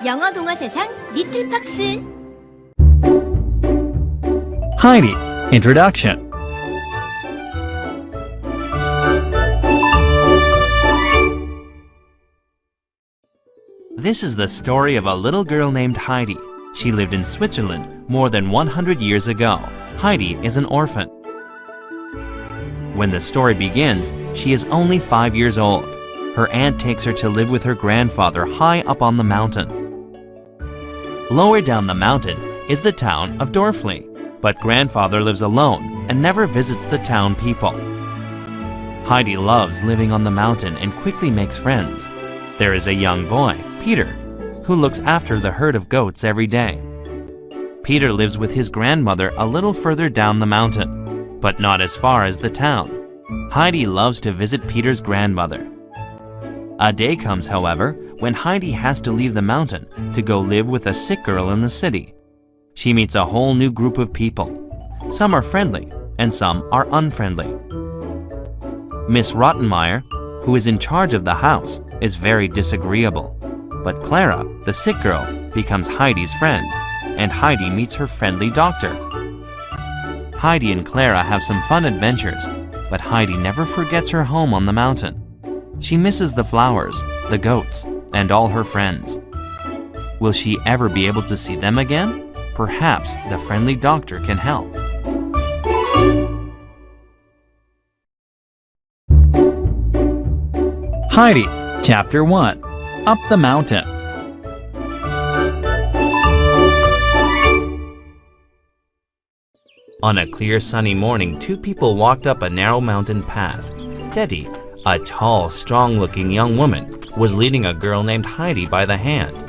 영어 동화 세상 리틀팍스. Heidi, Introduction. This is the story of a little girl named Heidi. She lived in Switzerland more than 100 years ago. Heidi is an orphan. When the story begins, she is only 5 years old. Her aunt takes her to live with her grandfather high up on the mountain. Lower down the mountain is the town of Dorfli, but grandfather lives alone and never visits the town people. Heidi loves living on the mountain and quickly makes friends. There is a young boy, Peter, who looks after the herd of goats every day. Peter lives with his grandmother a little further down the mountain, but not as far as the town. Heidi loves to visit Peter's grandmother. A day comes, however, when Heidi has to leave the mountain to go live with a sick girl in the city. She meets a whole new group of people. Some are friendly and some are unfriendly. Miss Rottenmeier, who is in charge of the house, is very disagreeable. But Clara, the sick girl, becomes Heidi's friend, and Heidi meets her friendly doctor. Heidi and Clara have some fun adventures, but Heidi never forgets her home on the mountain. She misses the flowers, the goats, and all her friends. Will she ever be able to see them again? Perhaps the friendly doctor can help. Heidi, Chapter 1. Up the Mountain. On a clear sunny morning, two people walked up a narrow mountain path. Teddy, a tall, strong-looking young woman, was leading a girl named Heidi by the hand.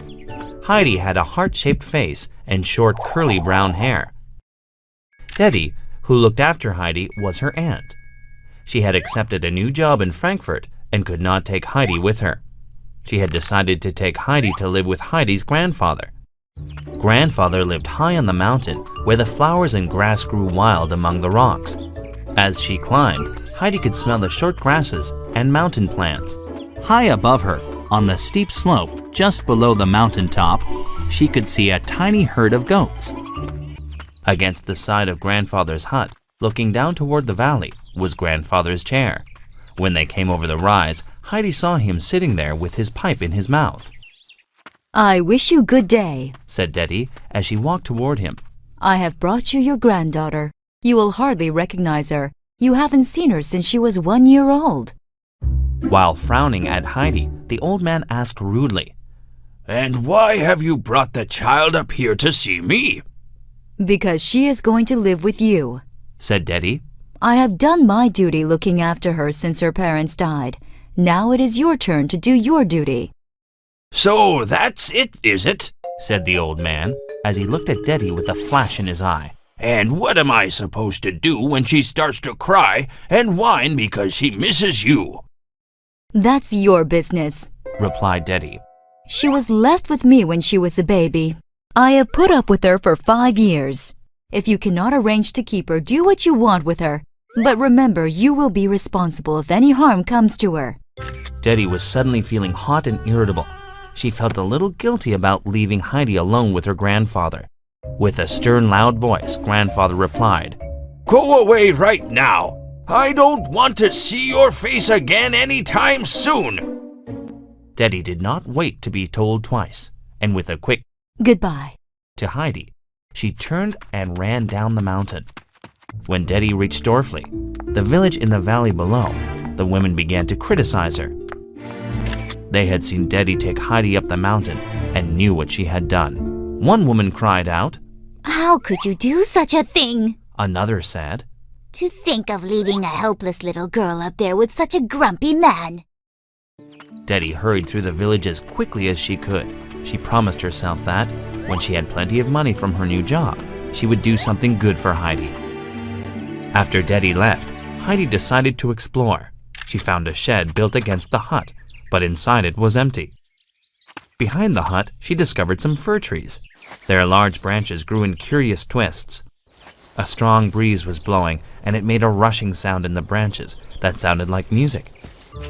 Heidi had a heart-shaped face and short, curly brown hair. Teddy, who looked after Heidi, was her aunt. She had accepted a new job in Frankfurt and could not take Heidi with her. She had decided to take Heidi to live with Heidi's grandfather. Grandfather lived high on the mountain where the flowers and grass grew wild among the rocks. As she climbed, Heidi could smell the short grasses and mountain plants. High above her, on the steep slope just below the mountain top, she could see a tiny herd of goats. Against the side of Grandfather's hut, looking down toward the valley, was Grandfather's chair. When they came over the rise, Heidi saw him sitting there with his pipe in his mouth. "I wish you good day," said Teddy as she walked toward him. "I have brought you your granddaughter. You will hardly recognize her. You haven't seen her since she was 1 year old." While frowning at Heidi, the old man asked rudely, "And why have you brought the child up here to see me?" "Because she is going to live with you," said Teddy. "I have done my duty looking after her since her parents died. Now it is your turn to do your duty." "So that's it, is it?" said the old man as he looked at Teddy with a flash in his eye. "And what am I supposed to do when she starts to cry and whine because she misses you?" "That's your business," replied Teddy. "She was left with me when she was a baby. I have put up with her for 5 years. If you cannot arrange to keep her, do what you want with her. But remember, you will be responsible if any harm comes to her." Teddy was suddenly feeling hot and irritable. She felt a little guilty about leaving Heidi alone with her grandfather. With a stern, loud voice, Grandfather replied, "Go away right now. I don't want to see your face again any time soon." Teddy did not wait to be told twice, and with a quick "Goodbye" to Heidi, she turned and ran down the mountain. When Teddy reached Dorfli, the village in the valley below, the women began to criticize her. They had seen Teddy take Heidi up the mountain and knew what she had done. One woman cried out, How could you do such a thing? Another said, To think of leaving a helpless little girl up there with such a grumpy man. Teddy hurried through the village as quickly as she could. She promised herself that, when she had plenty of money from her new job, she would do something good for Heidi. After Teddy left, Heidi decided to explore. She found a shed built against the hut, but inside it was empty. Behind the hut, she discovered some fir trees. Their large branches grew in curious twists. A strong breeze was blowing, and it made a rushing sound in the branches that sounded like music.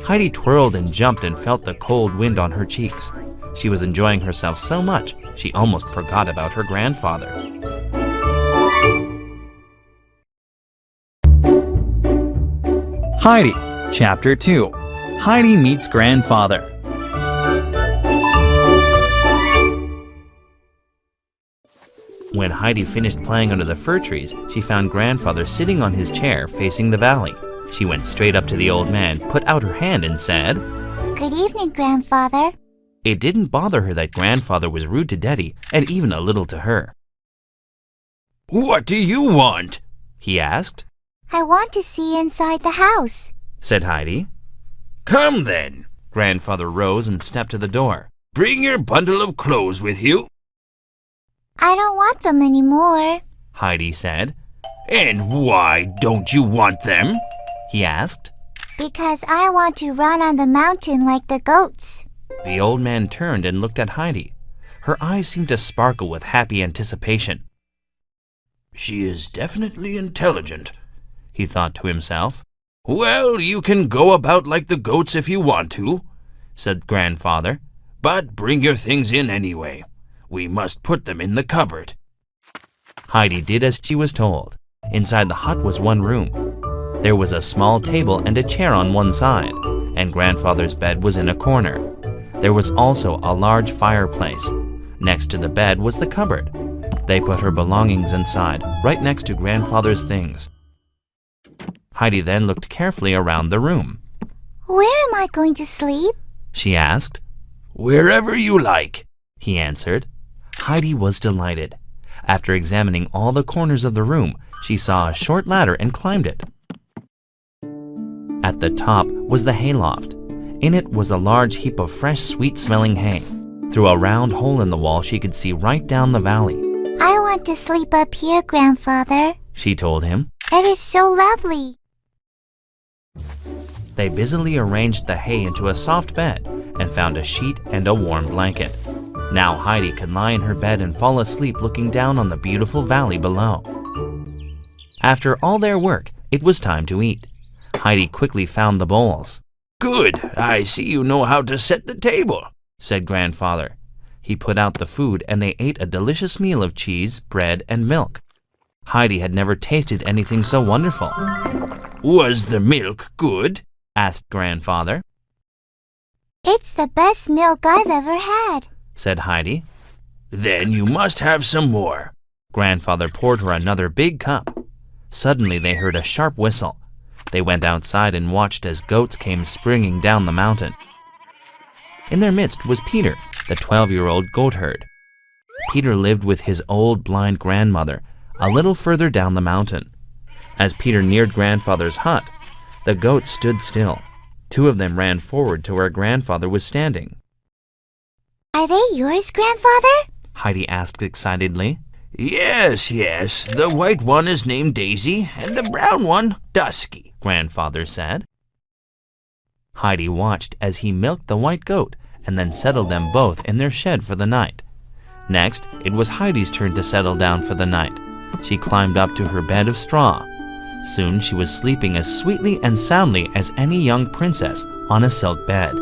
Heidi twirled and jumped and felt the cold wind on her cheeks. She was enjoying herself so much, she almost forgot about her grandfather. Heidi, Chapter 2. Heidi meets grandfather. When Heidi finished playing under the fir trees, she found grandfather sitting on his chair facing the valley. She went straight up to the old man, put out her hand and said, Good evening, Grandfather. It didn't bother her that grandfather was rude to Daddy and even a little to her. What do you want? He asked. I want to see inside the house. Said Heidi. Come then. Grandfather rose and stepped to the door. Bring your bundle of clothes with you. I don't want them anymore. Heidi said. And why don't you want them? He asked. Because I want to run on the mountain like the goats. The old man turned and looked at Heidi. Her eyes seemed to sparkle with happy anticipation. She is definitely intelligent, he thought to himself. Well, you can go about like the goats if you want to, said grandfather. But bring your things in anyway. We must put them in the cupboard. Heidi did as she was told. Inside the hut was one room. There was a small table and a chair on one side, and grandfather's bed was in a corner. There was also a large fireplace. Next to the bed was the cupboard. They put her belongings inside, right next to grandfather's things. Heidi then looked carefully around the room. Where am I going to sleep? She asked. Wherever you like, he answered. Heidi was delighted. After examining all the corners of the room, she saw a short ladder and climbed it. At the top was the hayloft. In it was a large heap of fresh, sweet-smelling hay. Through a round hole in the wall, she could see right down the valley. I want to sleep up here, Grandfather. She told him. It is so lovely. They busily arranged the hay into a soft bed and found a sheet and a warm blanket. Now Heidi could lie in her bed and fall asleep looking down on the beautiful valley below. After all their work, it was time to eat. Heidi quickly found the bowls. Good, I see you know how to set the table, said grandfather. He put out the food and they ate a delicious meal of cheese, bread, and milk. Heidi had never tasted anything so wonderful. Was the milk good? Asked grandfather. It's the best milk I've ever had, said Heidi. Then you must have some more. Grandfather poured her another big cup. Suddenly they heard a sharp whistle. They went outside and watched as goats came springing down the mountain. In their midst was Peter, the 12-year-old goat herd. Peter lived with his old blind grandmother a little further down the mountain. As Peter neared grandfather's hut, the goats stood still. Two of them ran forward to where grandfather was standing. Are they yours, Grandfather? Heidi asked excitedly. Yes, the white one is named Daisy and the brown one Dusky, grandfather said. Heidi watched as he milked the white goat and then settled them both in their shed for the night. Next, it was Heidi's turn to settle down for the night. She climbed up to her bed of straw. Soon she was sleeping as sweetly and soundly as any young princess on a silk bed.